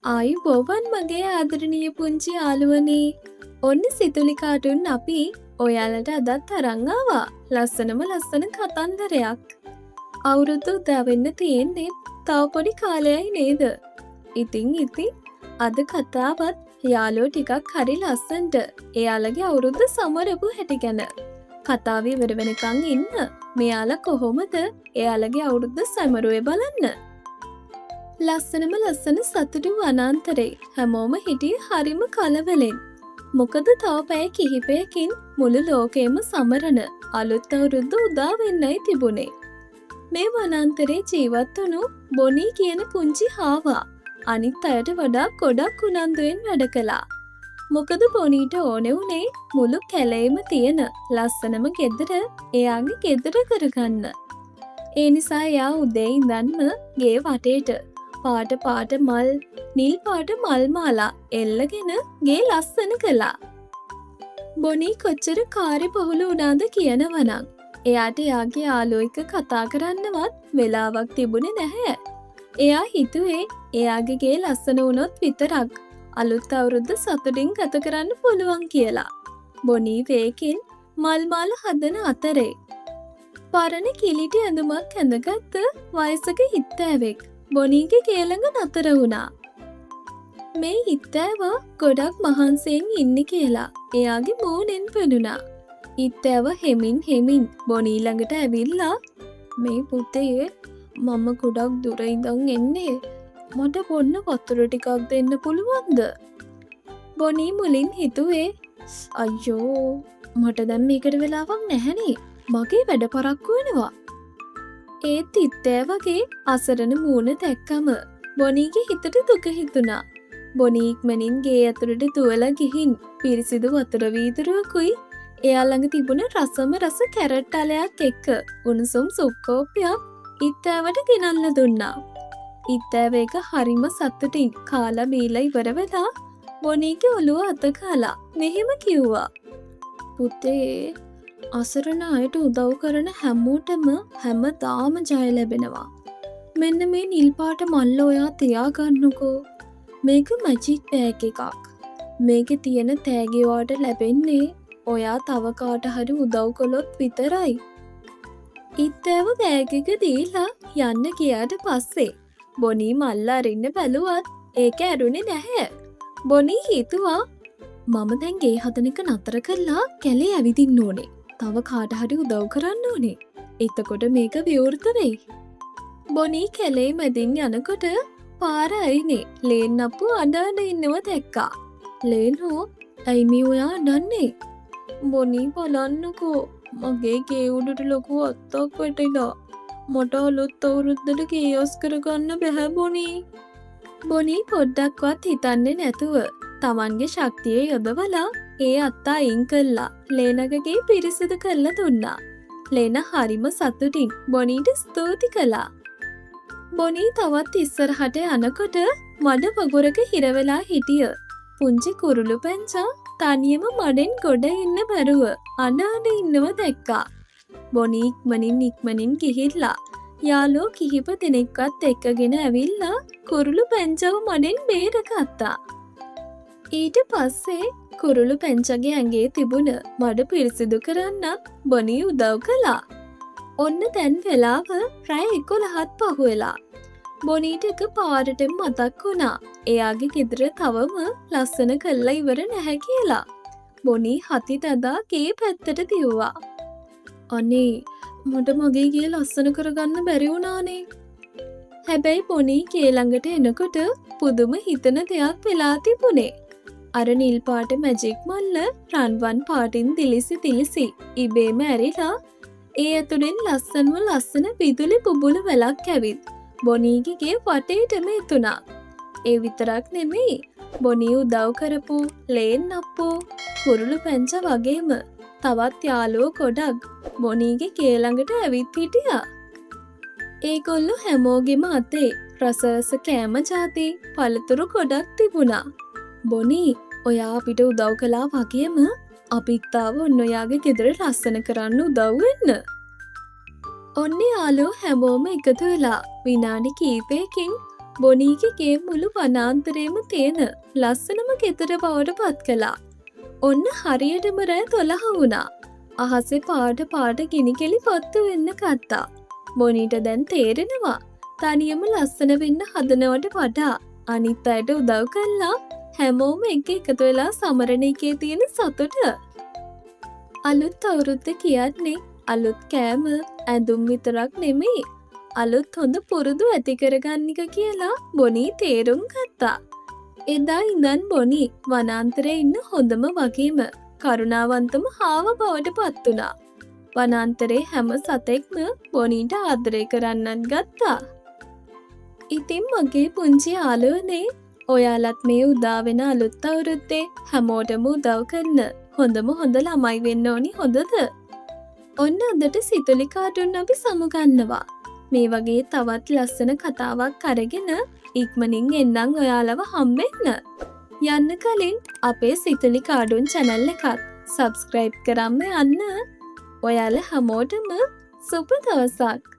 ආයුබෝවන් මගේ ආදරණීය පුංචි යාළුවනේ. ඔන්න සිතුලි කාටුන් අපි ඔයාලට අදත් අරන් ආවා. ලස්සන කතන්දරයක්. අවුරුදු උදාවෙන්න තියෙන්නේ තව පොඩි කාලයයි නේද? ඉතින් අද කතාවත් යාළුවෝ ටිකක් හරි ලස්සනට එයාලගේ අවුරුද්ද සමරපු හැටි ගැන. කතාව ඉවර වෙනකන් ඉන්න. මෙයාලා කොහොමද එයාලගේ අවුරුද්ද සමරුවේ බලන්න. ලස්සන සතුටු වනාන්තරේ හැමෝම හිටියේ හරිම කලබලෙන්. මොකද තව පැය කිහිපයකින් මුළු ලෝකෙම සමරන අලුත් අවුරුද්ද උදා වෙන්නයි තිබුණේ. මේ වනාන්තරේ ජීවත් වුණු බොනී කියන පුංචි හාවා අනිත් අයට වඩා ගොඩක් උනන්දුවෙන් වැඩ කළා. මොකද බොනීට ඕනේ උනේ මුළු කැලේම තියෙන ලස්සනම ගෙදර එයාගේ ගෙදර කරගන්න. ඒ නිසා එයා උදේ ඉඳන්ම ගේ වටේට පාට මල් නිල් පාට මල් මාලා එල්ලගෙන ගේ ලස්සන කළා. බොනී කොච්චර කාර්යබහුල වුණාද කියනවනම් එයාට එයාගේ යාළුවෝ එක්ක කතා කරන්නවත් වෙලාවක් තිබුණේ නැහැ. එයා හිතුවේ එයාගේ ගේ ලස්සන වුණොත් විතරක් අලුත් අවුරුද්ද සතුටින් ගත කරන්න පුළුවන් කියලා. බොනී වේකින් මල් මාල හදන අතරේ පරණ කිලිටි ඇඳුමක් ඇඳගත්ත වයසක හිත්තෑවෙක් බොනීගේ ගේ ළඟ නතර වුණා. මේ හිත්තෑව ගොඩක් මහන්සියෙන් ඉන්නේ කියලා එයාගේ මූණෙන් පෙනුණා. හිත්තෑව හෙමින් බොනී ළඟට ඇවිල්ලා මේ පුතේ මම ගොඩක් දුර ඉඳන් එන්නේ. මට බොන්න වතුර ටිකක් දෙන්න පුළුවන්ද? බොනී මුලින් හිතුවේ අයියෝ මට දැන් මේකට වෙලාවක් නැහැනේ. මගේ වැඩ පරක්කු වෙනවා. ඒත් හිත්තෑවගේ අසරණ මූණ දැක්කම බොනීගේ හිතට දුක හිතුණා. බොනී ඉක්මනින් ගේ ඇතුළට දුවලා ගිහින් පිරිසිදු වතුර වීදුරුවකුයි එයා ළඟ තිබුණ රසම රස කැරට් අලයක් එක්ක උණුසුම් සුප් කෝප්පයක් හිත්තෑවට ගෙනල්ලා දුන්නා. හිත්තෑව ඒක හරිම සතුටින් කාලා බීලා ඉවර වෙලා බොනීගේ ඔළුව අත කාලා මෙහෙම කිව්වා. පුතේ අසරණ අයට උදව් කරන හැමෝටම හැමදාම ජය ලැබෙනවා. මෙන්න මේ නිල් පාට මල්ල ඔයා තියාගන්නකෝ. මේක මැජික් බෑග් එකක්. මේකේ තියෙන තෑගි ඔයාට ලැබෙන්නේ ඔයා තව කාට හරි උදව් කළොත් විතරයි. හිත්තෑව බෑග් එක දීලා යන්න ගියාට පස්සේ බොනී මල්ල අරින්න බැලුවත් ඒක ඇරුණේ නැහැ. බොනී හිතුවා මම දැන් ගේ හදන එක නතර කරලා කැලේ ඇවිදින්න ඕනේ. තව කාට හරි උදව් කරන්න ඕනේ. එතකොට මේක විවෘත වෙයි. බොනී කැලේ මැදින් යනකොට පාර අයිනේ ලේන් අප්පු අඬන ඉන්නව දැක්කා. ලේනෝ ඇයි මේ ඔයා අඬන්නේ? බොනී බලන්නකෝ මගේ ගේ උඩට ලොකු අත්තක් වැටිලා. මට අලුත් අවුරුද්දට ගේ යොස් කරගන්න බැහැ බොනී. බොනී පොඩ්ඩක්වත් හිතන්නේ නැතුව තමන්ගේ ශක්තිය යොදවලා ඒ අත්තා අයින් කළා. ලේනගගේ පිරිසිදු කරලා දුන්නා. ලේන හරිම සතුටින් බොනීට ස්තුති කළා. බොනී තවත් ඉස්සරහට යනකොට මඩ වගුරක හිර වෙලා හිටිය පුංචි කුරුළු පැංචා තනියම මඩෙන් ගොඩ එන්න බැරුව අඬ ඉන්නව දැක්කා. බොනී ඉක්මනින් ගිහිල්ලා යාළුවෝ කිහිප දෙනෙක්වත් එක්කගෙන ඇවිල්ලා කුරුළු පැංචාව මඩෙන් බේරගත්තා. ඊට පස්සේ කුරුළු පැංචගේ ඇඟේ තිබුණ මඩ පිරිසිදු කරන්න බොනී උදව් කළා. ඔන්න දැන් වෙලාව රෑ 11ත් පහුවෙලා. බොනීට එක පාරටම මතක් වුණා එයාගේ ගෙදර තවම ලස්සන කරලා ඉවර නැහැ කියලා. බොනී හති තදා ගේ පැත්තට දිව්වා. අනේ මට මගේ ගේ ලස්සන කරගන්න බැරි වුණානේ. හැබැයි බොනී ගේ ළඟට එනකොට පුදුම හිතන දෙයක් වෙලා තිබුණේ. අර නිල් පාට මැජික් මල්ල රන්වන් පාටින් දිලිසි ඉබේම ඇරිලා ඒ ඇතුලෙන් ලස්සන විදුලි බුබුලු වැලක් ඇවිත් බොනීගේ ගේ වටේටම එතුණා. ඒ විතරක් නෙමෙයි බොනී උදව් කරපු ලේන් අප්පෝ කුරුළු පැංච වගේම තවත් යාළුවෝ ගොඩක් බොනීගේ ගේ ළඟට ඇවිත් හිටියා. ඒගොල්ලෝ හැමෝගෙම අතේ රසරස කෑම ජාති පළතුරු ගොඩක් තිබුණා. බොනී ඔයා අපිට උදව් කළා වගේම අපිත් ආව ඔන්න ඔයාගේ ගෙදර ලස්සන කරන්න උදව් වෙන්න. ඔන්න යාළුවෝ හැමෝම එකතු වෙලා විනාඩි කීපයකින් බොනීගේ මුළු වනාන්තරේම තියෙන ලස්සනම ගෙදර බවට පත් කළා. ඔන්න හරියටම රෑ 12 වුණා. අහසේ පාට පාට ගිනිකෙලි පත්තු වෙන්න ගත්තා. බොනීට දැන් තේරෙනවා තනියම ලස්සන වෙන්න හදනවට වඩා අනිත් අයට උදව් කළා හැමෝම එකතු වෙලා සමරන එකේ තියෙන සතුට. අලුත් අවුරුද්ද කියන්නේ අලුත් කෑම ඇඳුම් විතරක් නෙමෙයි අලුත් හොඳ පුරුදු ඇති කරගන්න එක කියලා බොනී තේරුම් ගත්තා. එදා ඉඳන් බොනී වනාන්තරේ ඉන්න හොඳම වගේම කරුණාවන්තම හාව බවට පත් වුණා. වනාන්තරේ හැම සතෙක්ම බොනීට ආදරය කරන්නත් ගත්තා. ඉතින් මගේ පුංචි යාළුවනේ ඔයාලත් මේ උදා වෙන අලුත් අවුරුද්දේ හැමෝටම උදව් කරන හොඳම හොඳ ළමයි වෙන්න ඕනි හොඳද? ඔන්න අදට සිතුලි කාටුන් අපි සමුගන්නවා. මේ වගේ තවත් ලස්සන කතාවක් අරගෙන ඉක්මනින් එන්නම් ඔයාලව හම්බෙන්න. යන්න කලින් අපේ සිතුලි කාටුන් channel එකත් subscribe කරන්න යන්න. ඔයාලා හැමෝටම සුබ දවසක්.